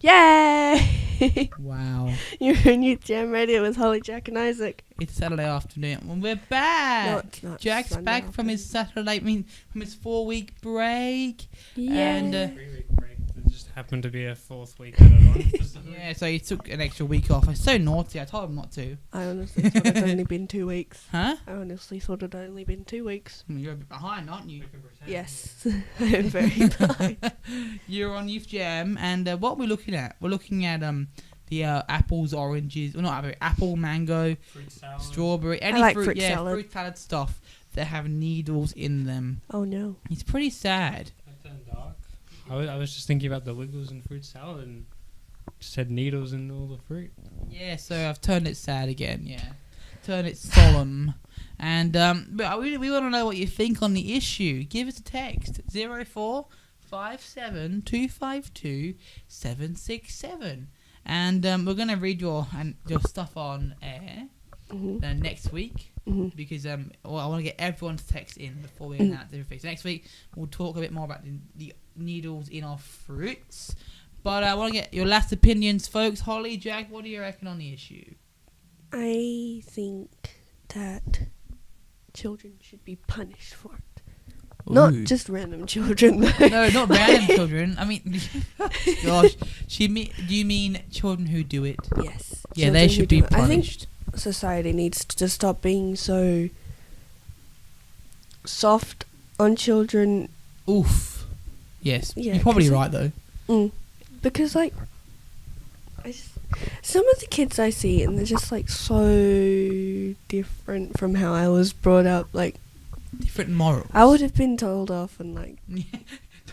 Yay! Wow. You're in Youth Jam Radio with Holly, Jack and Isaac. It's Saturday afternoon and we're back. No, it's not. Jack's Sunday back from his afternoon. from his 4-week break. Yeah. And 3-week break. It just happened to be a 4th week added on. yeah, so he took an extra week off. I was so naughty. I told him not to. I honestly thought it'd only been 2 weeks. Huh? I honestly thought it'd only been 2 weeks. You're a bit behind, aren't you? Yes. I am very behind. You're on Youth Jam, and what we're looking at? We're looking at the apples, oranges, well, not apple, mango, Fruit salad. strawberry, any I like fruit, fruit yeah, salad. fruit salad stuff that have needles in them. Oh no. It's pretty sad. That turned dark. I was just thinking about the wiggles in fruit salad and just had needles in all the fruit. Yeah, so I've turned it sad again. Yeah, turned it solemn. And but we want to know what you think on the issue. Give us a text 0457 252 767. And we're gonna read your stuff on air next week because I want to get everyone to text in before we announce everything. So next week we'll talk a bit more about the needles in our fruits. But I want to get your last opinions, folks. Holly, Jack, what do you reckon on the issue? I think that children should be punished for it. Not Ooh. just random children. No, not random children. I mean, gosh, do you mean children who do it? Yes. Yeah, children they who should be do it. punished. I think society needs to stop being so soft on children. Oof. Yes. Yeah, You're probably 'cause right, though. Because, like, some of the kids I see, and they're just, like, so different from how I was brought up. Like, Different morals. I would have been told off and, like...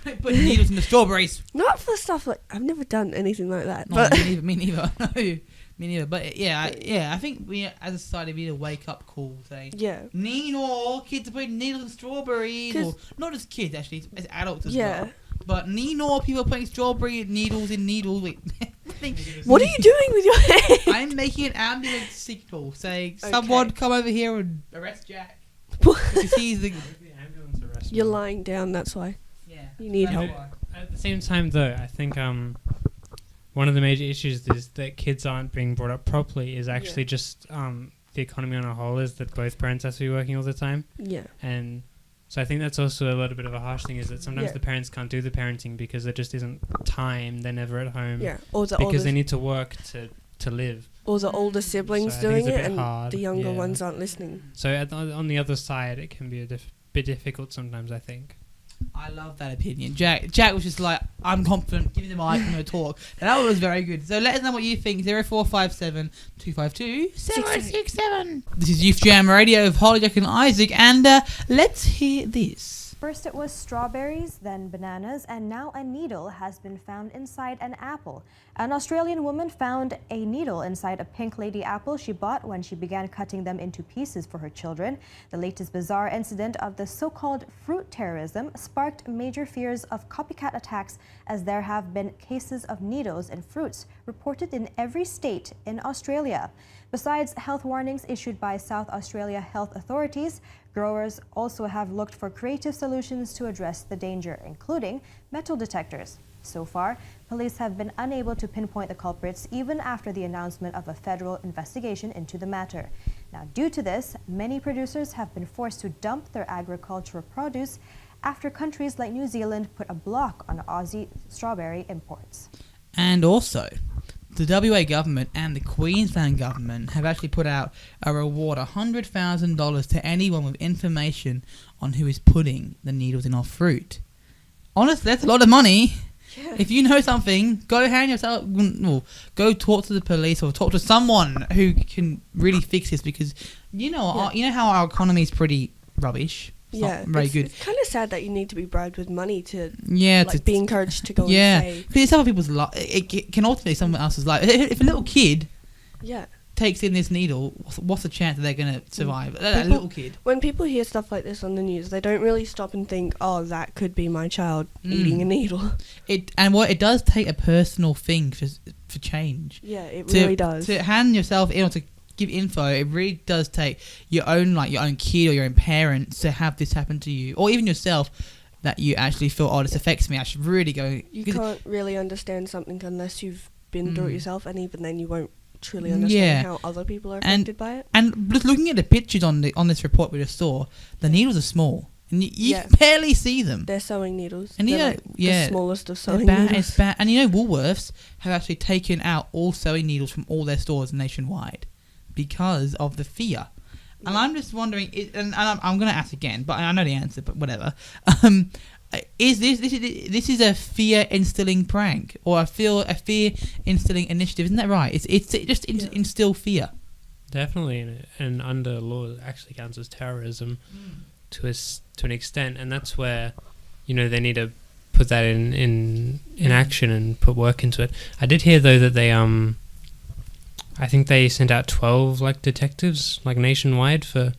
Don't put needles in the strawberries. Not for stuff like... I've never done anything like that. No, But me neither. No, me neither. But, I think we, as a society, we need a wake-up call saying... yeah. No, kids are putting needles in strawberries. Or, not just kids, actually. It's adults as well. But no, people are putting strawberry needles in needles. Wait. What are you doing with your hand? I'm making an ambulance signal saying, someone come over here and arrest Jack. Because he's the ambulance arrest. You're lying down, that's why. Yeah. You need help. At the same time, though, I think one of the major issues is that kids aren't being brought up properly. Is actually just the economy on a whole is that both parents have to be working all the time. Yeah. And so I think that's also a little bit of a harsh thing, is that sometimes the parents can't do the parenting because there just isn't time. They're never at home. Yeah. Or because they need to work to live. Or the older siblings So I think doing it's a it bit and hard, the younger yeah. ones aren't listening. So on the other side, it can be a bit difficult sometimes, I think. I love that opinion. Jack was just like, I'm confident, give me the mic, I'm going to talk. And that was very good. So let us know what you think. 0457 252 767. This is Youth Jam Radio with Holly, Jack and Isaac. And let's hear this. First it was strawberries, then bananas, and now a needle has been found inside an apple. An Australian woman found a needle inside a pink lady apple she bought when she began cutting them into pieces for her children. The latest bizarre incident of the so-called fruit terrorism sparked major fears of copycat attacks, as there have been cases of needles in fruits reported in every state in Australia. Besides health warnings issued by South Australia health authorities, growers also have looked for creative solutions to address the danger, including metal detectors. So far, police have been unable to pinpoint the culprits even after the announcement of a federal investigation into the matter. Now, due to this, many producers have been forced to dump their agricultural produce after countries like New Zealand put a block on Aussie strawberry imports. And also, the WA government and the Queensland government have actually put out a reward $100,000 to anyone with information on who is putting the needles in our fruit. Honestly, that's a lot of money. Yeah. If you know something, go hand yourself, well, go talk to the police or talk to someone who can really fix this, because you know how our economy is pretty rubbish. It's not very good. It's kind of sad that you need to be bribed with money to to be encouraged to go and say. Because it's other people's life. It can ultimately someone else's life. If a little kid takes in this needle, what's the chance that they're going to survive? A little kid. When people hear stuff like this on the news, they don't really stop and think, oh, that could be my child eating a needle. It does take a personal thing for change. Yeah, it really does. To hand yourself in or to give info, it really does take your own kid or your own parents to have this happen to you, or even yourself, that you actually feel, oh, this affects me. I should really go. You 'cause- can't really understand something unless you've been through it Mm. yourself, and even then you won't truly understand Yeah. how other people are And- affected by it. And just looking at the pictures on this report we just saw, the needles are small, and you Yeah. barely see them. They're sewing needles. And They're yeah, like yeah. the smallest of They're sewing bad, needles. it's bad. And you know, Woolworths have actually taken out all sewing needles from all their stores nationwide because of the fear. And Yeah. I'm just wondering, and I'm going to ask again, but I know the answer, but whatever. Is this is a fear instilling prank or a fear instilling initiative? Isn't that right? It's just Yeah. instill fear. Definitely, and under law it actually counts as terrorism to an extent, and that's where, you know, they need to put that in action and put work into it. I did hear though that they I think they sent out 12 like detectives like nationwide for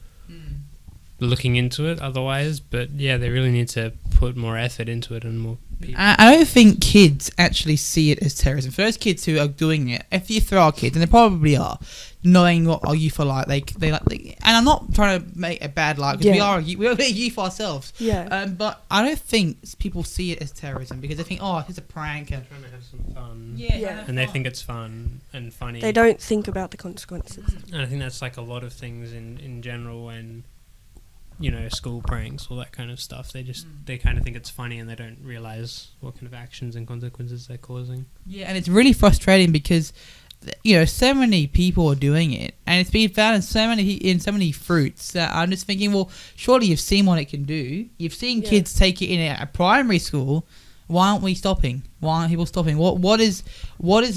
looking into it otherwise, but yeah, they really need to put more effort into it and more people. I don't think kids actually see it as terrorism. For those kids who are doing it, if you throw our kids, and they probably are, knowing what our youth are like, they and I'm not trying to make a bad light because we are a youth ourselves. Yeah. But I don't think people see it as terrorism because they think, oh, it's a prank. They're trying to have some fun. Yeah. And they think it's fun and funny. They don't think about the consequences. And I think that's like a lot of things in general when, you know, school pranks, all that kind of stuff. They kind of think it's funny and they don't realise what kind of actions and consequences they're causing. Yeah, and it's really frustrating because, you know, so many people are doing it, and it's been found in so many fruits that I'm just thinking, well, surely you've seen what it can do. You've seen Yeah. kids take it in a primary school. Why aren't we stopping? Why aren't people stopping? What is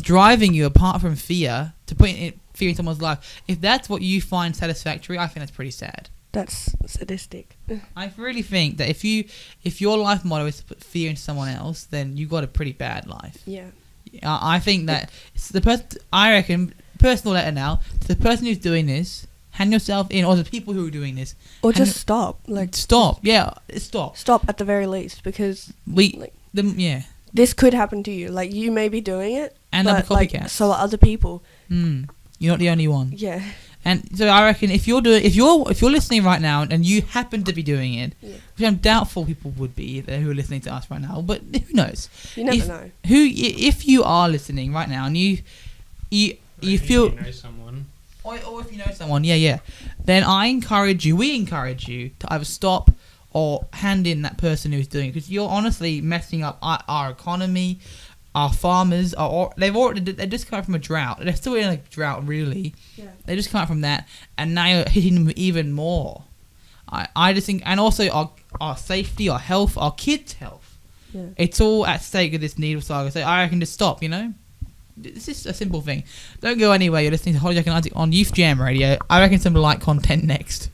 driving you apart from fear to put fear in someone's life? If that's what you find satisfactory, I think that's pretty sad. That's sadistic. I really think that if your life motto is to put fear into someone else, then you got a pretty bad life. Yeah. I think that it's the person. I reckon, personal letter now to the person who's doing this. Hand yourself in, or the people who are doing this. Or And just stop. Like, Stop. Yeah, stop. stop at the very least, because like, Yeah, this could happen to you. Like, you may be doing it, and I'm a but like, copycat. so are other people. You're not the only one. Yeah. And so I reckon if you're listening right now and you happen to be doing it, Yeah. which I'm doubtful people would be who are listening to us right now, but who knows? You never know. If you are listening right now and you feel, You know someone. or if you know someone, then we encourage you to either stop or hand in that person who's doing it, because you're honestly messing up our economy. Our farmers they're just coming from a drought. They're still in a drought, really. Yeah. They just come out from that, and now you're hitting them even more. I just think, and also our safety, our health, our kids' health. Yeah. It's all at stake with this needle saga. So I reckon just stop. You know, it's just a simple thing. Don't go anywhere. You're listening to Holly Jack and Isaac on Youth Jam Radio. I reckon some light content next.